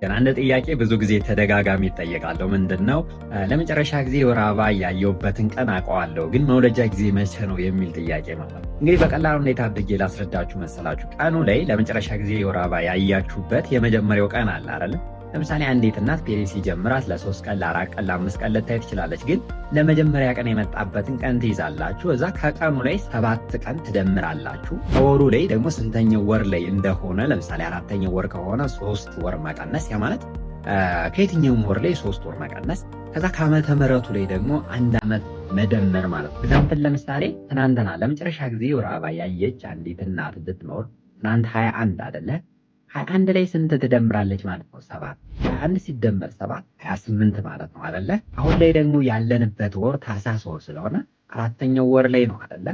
ግን አንድ ጥያቄ ብዙ ጊዜ ተደጋጋሚ ይጠየቃለሁ። ምንድነው ለመጨረሻ ጊዜ የወር አበባ ያየሁበትን ቀን አውቀዋለሁ፣ ግን መውለጃ ጊዜ መቼ ነው የሚል ጥያቄ ማለት ነው። እንግዲህ በቀላሉ ሁኔታ አድርጌ ላስረዳችሁ መሰላችሁ። ቀኑ ላይ ለመጨረሻ ጊዜ የወር አበባ ያያችሁበት የመጀመሪያው ቀን አለ አይደል? ለምሳሌ አንዲት እናት ፔሪድ ሲጀምራት ለ3 ቀን ለ4 ቀን ለ5 ቀን ልታይ ትችላለች። ግን ለመጀመሪያ ቀን የመጣበትን ቀን ትይዛላችሁ። እዛ ከቀኑ ላይ 7 ቀን ትደምራላችሁ። ከወሩ ላይ ደግሞ ስንተኛው ወር ላይ እንደሆነ ለምሳሌ 4ኛው ወር ከሆነ 3 ወር መቀነስ፣ ያ ማለት ከየትኛውም ወር ላይ 3 ወር መቀነስ። ከዛ ከዓመተ ምሕረቱ ላይ ደግሞ 1 ዓመት መደመር ማለት ነው። ኤግዛምፕል ለምሳሌ ትናንትና ለመጨረሻ ጊዜ ወር አበባ ያየች አንዲት እናት ብትኖር ትናንት 21 አይደለ? 21 ላይ ስንት ትደምራለች ማለት ነው? 7። 21 ሲደመር 7 28 ማለት ነው አይደለ? አሁን ላይ ደግሞ ያለንበት ወር ታህሳስ ወር ስለሆነ 4ኛው ወር ላይ ነው አይደለ?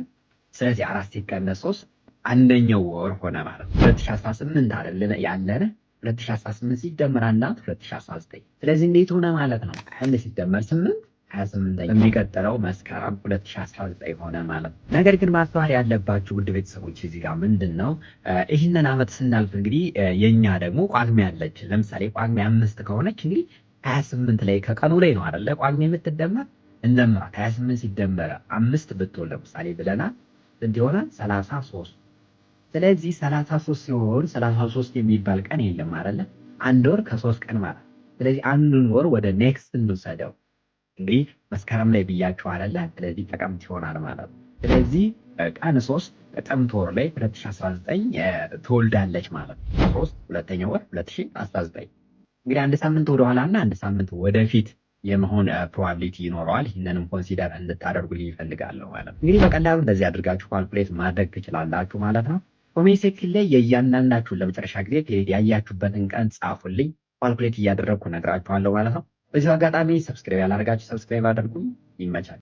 ስለዚህ 4 ሲቀነስ 3 1ኛው ወር ሆነ ማለት ነው። 2018 አይደለ ያለነ? 2018 ሲደመር 1 2019። ስለዚህ እንዴት ሆነ ማለት ነው? 21 ሲደመር 8 28 የሚቀጥለው መስከረም 2019 ሆነ ማለት ነው። ነገር ግን ማስተዋል ያለባችሁ ውድ ቤተሰቦች እዚህ ጋር ምንድነው ይህንን ዓመት ስናልፍ እንግዲህ የኛ ደግሞ ጳጉሜ አለች። ለምሳሌ ጳጉሜ 5 ከሆነች እንግዲህ 28 ላይ ከቀኑ ላይ ነው አይደለ ጳጉሜ የምትደመር እንደምራት 28 ሲደመር 5 ብትሆን ለምሳሌ ብለናል ስንት ይሆናል? 33። ስለዚህ 33 ሲሆን 33 የሚባል ቀን የለም አይደለ? አንድ ወር ከ3 ቀን ማለት። ስለዚህ አንዱን ወር ወደ ኔክስት እንውሰደው። እንግዲህ መስከረም ላይ ብያችሁ አይደለ? ስለዚህ ጥቅምት ይሆናል ማለት ነው። ስለዚህ ቀን 3 ጥቅምት ወር ላይ 2019 ትወልዳለች ማለት ነው። 3 2ኛው ወር 2019። እንግዲህ አንድ ሳምንት ወደኋላ እና አንድ ሳምንት ወደፊት የመሆን ፕሮባቢሊቲ ይኖረዋል። ይህንንም ኮንሲደር እንድታደርጉ ይፈልጋለሁ ማለት ነው። እንግዲህ በቀላሉ እንደዚህ አድርጋችሁ ካልኩሌት ማድረግ ትችላላችሁ ማለት ነው። ኮሜንት ሴክሽን ላይ የእያንዳንዳችሁን ለመጨረሻ ጊዜ ፔሪድ ያያችሁበትን ቀን ጻፉልኝ። ካልኩሌት እያደረግኩ ነግራችኋለሁ ማለት ነው። በዚህ አጋጣሚ ሰብስክራይብ ያላደረጋችሁ ሰብስክራይብ አድርጉ። ይመቻል።